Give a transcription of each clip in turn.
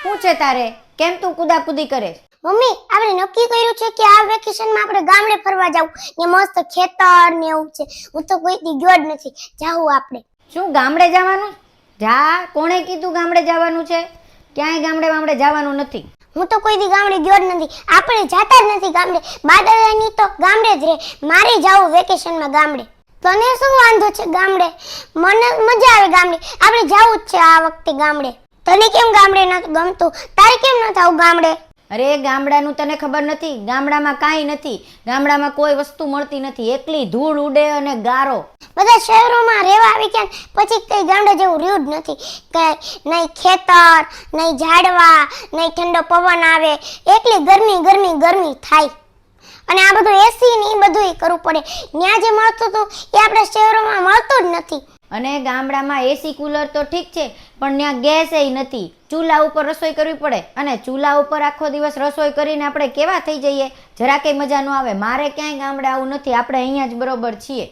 શું છે તારે? કેમ તું કુદાકુદી કરે? મમ્મી આપણે નક્કી કર્યું છે કે આ વેકેશનમાં આપણે ગામડે ફરવા જાવું ને મસ્ત ખેતર ને એવું છે. હું તો કોઈ દી ગયો જ નથી. જાવું આપણે. શું ગામડે જવાનું? જા. કોણે કીધું ગામડે જવાનું છે? ક્યાંય ગામડે જવાનું નથી. હું તો કોઈ દી ગામડે ગયો જ નથી. આપણે જાતા જ નથી ગામડે. બાદાદાની તો ગામડે જ રહે. મારે જાવું વેકેશનમાં ગામડે. તને શું વાંધો છે ગામડે? મને મજા આવે ગામડે. આપણે જાવું જ છે આ વખતે ગામડે. તને કેમ ગામડે નથી ગમતું? તારે કેમ ન થાવું ગામડે? અરે ગામડાનું તને ખબર નથી? ગામડામાં કાંઈ નથી. ગામડામાં કોઈ વસ્તુ મળતી નથી. એકલી ધૂળ ઉડે અને ગારો. બધા શહેરોમાં રહેવા આવી ગયા પછી કઈ ગામડા જેવું રહ્યું જ નથી. નહીં ખેતર, નહીં ઝાડવા, નહીં ઠંડો પવન આવે. એકલી ગરમી થાય. અને આ બધું એસી ને એ બધું કરવું પડે. ત્યાં જે મળતું હતું એ આપણા શહેરોમાં મળતું જ નથી. અને ગામડામાં એસી કુલર તો ઠીક છે, પણ ત્યાં ગેસ એ નથી. ચૂલા ઉપર રસોઈ કરવી પડે, અને ચૂલા ઉપર આખો દિવસ રસોઈ કરીને આપણે કેવા થઈ જઈએ, જરા કંઈ મજા ન આવે. મારે ક્યાંય ગામડે આવું નથી. આપણે અહીંયા જ બરોબર છીએ.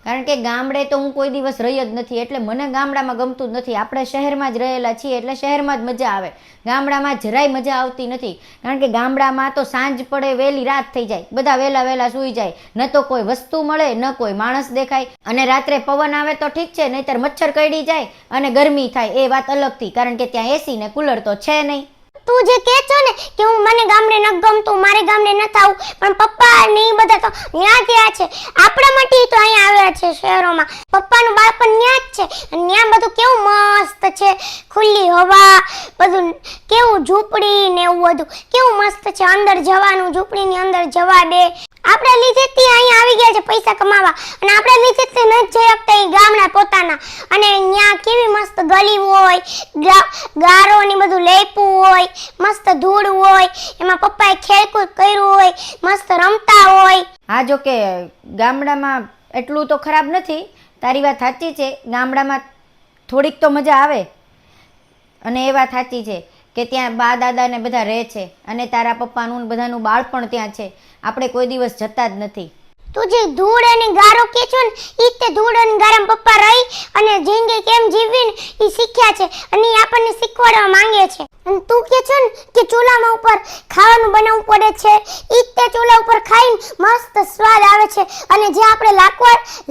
કારણ કે ગામડે તો હું કોઈ દિવસ રહી જ નથી, એટલે મને ગામડામાં ગમતું જ નથી. આપણે શહેરમાં જ રહેલા છીએ એટલે શહેરમાં જ મજા આવે. ગામડામાં જરાય મજા આવતી નથી. કારણ કે ગામડામાં તો સાંજ પડે વહેલી રાત થઈ જાય, બધા વહેલા સૂઈ જાય, ન તો કોઈ વસ્તુ મળે, ન કોઈ માણસ દેખાય. અને રાત્રે પવન આવે તો ઠીક છે, નહીતર મચ્છર કરડી જાય અને ગરમી થાય, એ વાત અલગથી. કારણ કે ત્યાં એસી ને કુલર તો છે નહીં. તું જે કહે છો ને કે મને ગામડે ન ગમતું, મારે ગામડે ન થાવું, પણ પપ્પા ને એ બધા તો ત્યાં છે. આપણા માટે તો અહીંયા આવ્યા છે શહેરોમાં. પપ્પાનું બાળપણ ત્યાં જ છે. અને ત્યાં બધું કેવું મસ્ત છે, ખુલ્લી હવા, બધું કેવું ઝૂંપડી ને એવું બધું કેવું મસ્ત છે. અંદર જવાનું, ઝૂંપડીની અંદર જવા દે. આપણા લીધે તે અહીંયા આવી ગયા છે પૈસા કમાવા, અને આપણા લીધે તે ન જઈ શકતા એ ગામડા પોતાના. અને ત્યાં કેવી મસ્ત ગલી હોય, ગારો ને બધું લેપું હોય, મસ્ત ધૂળ હોય, એમાં પપ્પાએ ખેલકૂદ કર્યું હોય, મસ્ત રમતા હોય. હા, જો કે ગામડામાં એટલું તો ખરાબ નથી. તારી વાત સાચી છે. ગામડામાં થોડીક તો મજા આવે. અને એ વાત સાચી છે કે ત્યાં બા દાદા ને બધા રહે છે, અને તારા પપ્પાનું બધાનું બાળપણ ત્યાં છે. આપણે કોઈ દિવસ જતા જ નથી. તું જે ધૂળ અને ગારો કે છો ને, ઈ તે ધૂળ અને ગારામાં પપ્પા રહી અને જિંદગી કેમ જીવવી ને ઈ શીખ્યા છે, અને ઈ આપણને શીખવાડવા માંગે છે. અને તું કે છો ને કે ચૂલામાં ઉપર ખાવાનું બનાવવું પડે છે, ઈ તે ચૂલા ઉપર ખાઈને મસ્ત સ્વાદ આવે છે. અને જે આપણે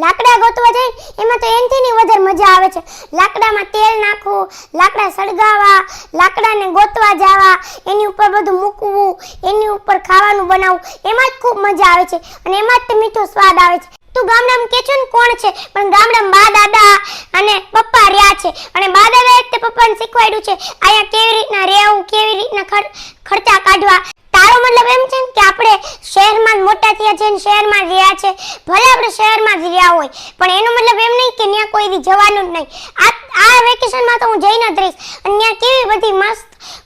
લાકડા ગોતવા જઈએ એમાં તો એનથી વધારે મજા આવે છે. લાકડામાં તેલ નાખવું, લાકડા સળગાવવા, લાકડાને ગોતવા જવા, એની ઉપર બધું મૂકવું, એની ઉપર ખાવાનું બનાવવું, એમાં જ ખૂબ મજા આવે છે. અને એમાં જ મીઠો સ્વાદ આવે છે. તું ગામડામાં કે છો ને કોણ છે, પણ ગામડામાં બા દાદા અને પપ્પા રહ્યા છે. અને બા દાદાએ તે પપ્પાને શીખવાડ્યું છે અહીંયા કેવી રીતના રહેવું, કેવી રીતના ખર્ચા કાઢવા. તારો મતલબ એમ છે કે આપણે શહેરમાં જ મોટા થયા છે ને શહેરમાં જ રહ્યા છે. ભલે આપણે શહેરમાં જ રહ્યા હોય, પણ એનો મતલબ એમ નહીં કે ત્યાં કોઈ દી જવાનું જ નહીં. આ વેકેશનમાં તો હું જઈને જ રહીશ. અને ત્યાં કેવી બધી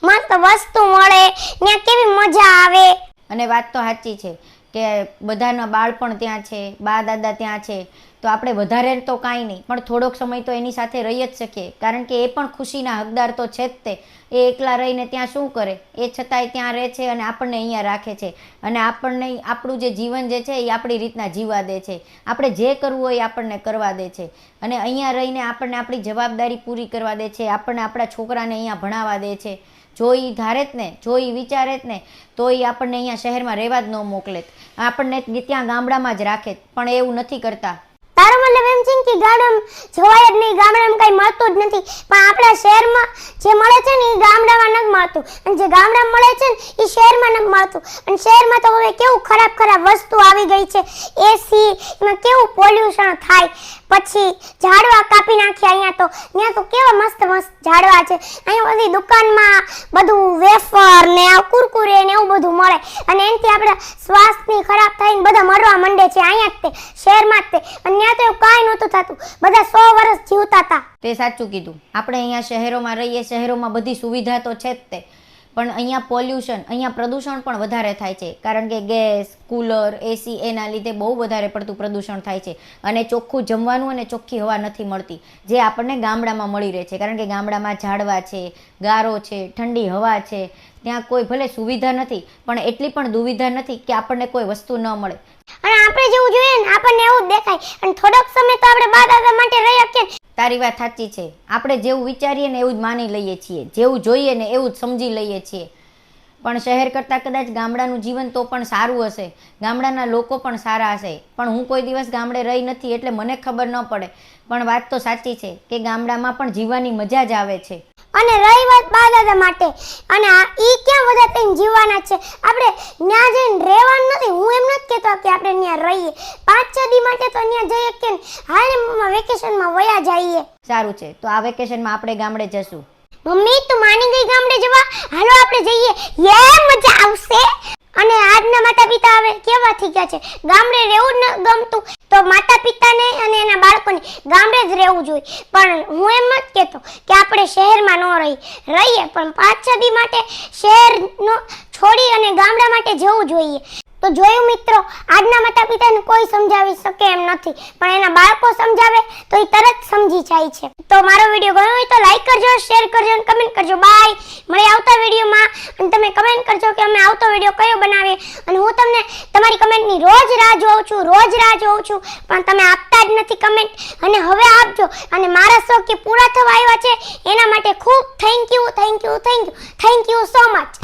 મસ્ત વસ્તુ મળે, ત્યાં કેવી મજા આવે. અને વાત તો સાચી છે કે બધાના બાળપણ ત્યાં છે, બા દાદા ત્યાં છે, તો આપણે વધારે તો કાંઈ નહીં, પણ થોડોક સમય તો એની સાથે રહી જ શકીએ. કારણ કે એ પણ ખુશીના હકદાર તો છે જ તે. એ એકલા રહીને ત્યાં શું કરે, એ છતાંય ત્યાં રહે છે અને આપણને અહીંયા રાખે છે. અને આપણને આપણું જે જીવન જે છે એ આપણી રીતના જીવવા દે છે. આપણે જે કરવું હોય એ આપણને કરવા દે છે. અને અહીંયા રહીને આપણને આપણી જવાબદારી પૂરી કરવા દે છે. આપણને આપણા છોકરાને અહીંયા ભણાવવા દે છે. જો એ ધારેત ને, જો એ વિચારેત ને, તો એ આપણને અહીંયા શહેરમાં રહેવા જ ન મોકલેત. આપણને ત્યાં ગામડામાં જ રાખે. પણ એવું નથી કરતા. તારો મતલબ એમ છે કે ગામડામાં જવાય જ નહીં, ગામડામાં કઈ મળતું જ નથી. પણ આપણા શહેરમાં જે મળે છે ને એ ગામડામાં નથી મળતું, અને જે ગામડામાં મળે છે ને એ શહેરમાં નથી મળતું. અને શહેરમાં તો હવે કેવું ખરાબ વસ્તુ આવી ગઈ છે. એસી, એમાં કેવું પોલ્યુશન થાય. પછી ઝાડવા કાપી નાખ્યા. અહીંયા તો કેવા મસ્ત ઝાડવા છે. અહીંયા બધી દુકાનમાં બધું વેફર ને કુરકુરે ને એવું બધું મળે, અને એનાથી આપણા સ્વાસ્થ્યની ખરાબ થઈને બધા મરવા માંડે છે. અહીંયા જ તે શહેરમાં જ તે. અને ત્યાં તો એવું કાંઈ નહોતું થતું. બધા 100 વર્ષ જીવતા હતા. તે સાચું કીધું. આપણે અહીંયા શહેરોમાં રહીએ, શહેરોમાં બધી સુવિધા તો છે જ તે, પણ અહીંયા પોલ્યુશન, અહીંયા પ્રદૂષણ પણ વધારે થાય છે. કારણ કે ગેસ, કુલર, એસી, એના લીધે બહુ વધારે પડતું પ્રદૂષણ થાય છે. અને ચોખ્ખું જમવાનું અને ચોખ્ખી હવા નથી મળતી, જે આપણને ગામડામાં મળી રહે છે. કારણ કે ગામડામાં ઝાડવા છે, ગારો છે, ઠંડી હવા છે. ત્યાં કોઈ ભલે સુવિધા નથી, પણ એટલી પણ દુવિધા નથી કે આપણને કોઈ વસ્તુ ન મળે. અને આપણે જેવું જોઈએ ને આપણને એવું જ દેખાય. અને થોડોક સમય તો આપણે બા દાદા માટે રહી શકીએ. તારી વાત સાચી છે. આપણે જેવું વિચારીએ ને એવું જ માની લઈએ છીએ, જેવું જોઈએ ને એવું જ સમજી લઈએ છીએ. પણ શહેર કરતાં કદાચ ગામડાનું જીવન તો પણ સારું હશે, ગામડાના લોકો પણ સારા હશે. પણ હું કોઈ દિવસ ગામડે રહી નથી એટલે મને ખબર ન પડે. પણ વાત તો સાચી છે કે ગામડામાં પણ જીવવાની મજા જ આવે છે. અને રહી વાત બા દાદા માટે, અને ઈ ક્યાં બધા તઈને જીવવાના છે, આપણે ન્યા જઈને રહેવાનું નથી. હું એમ નથી કહેતો કે આપણે ન્યા રહીએ, 5-6 દી માટે તો ન્યા જઈએ કે હાલે મમ્મા વેકેશનમાં વયા જઈએ. સારું છે, તો આ વેકેશનમાં આપણે ગામડે જશું. મમ્મી તું માની ગઈ ગામડે જવા? હાલો આપણે જઈએ, યે મજા આવશે. અને આજના માતા પિતા હવે કેવા થઈ ગયા છે, ગામડે રહેવું જ ન ગમતું તો માતા પિતાને અને એના બાળકોને ગામડે જ રહેવું જોઈએ. પણ હું એમ નથી કહેતો કે આપણે શહેરમાં ન રહીએ, પણ 5-6 દી માટે શહેરનો છોડી અને ગામડા માટે જવું જોઈએ. તો જોયું મિત્રો, આજના માતા પિતાને કોઈ સમજાવી શકે એમ નથી, પણ એના બાળકો સમજાવે તો એ તરત સમજી જાય છે. તો મારો વિડીયો ગમ્યો હોય તો લાઈક કરજો, શેર કરજો અને કમેન્ટ કરજો. બાય, મળીએ આવતા વિડીયોમાં. અને તમે કમેન્ટ કરજો કે અમે આવતો વિડીયો કયો બનાવીએ, અને હું તમને તમારી કમેન્ટની રોજ રાહ જોઉં છું, પણ તમે આપતા જ નથી કમેન્ટ, અને હવે આપજો. અને મારા શોખ કે પૂરા થવા આવ્યા છે એના માટે ખૂબ થેન્ક યુ સો મચ.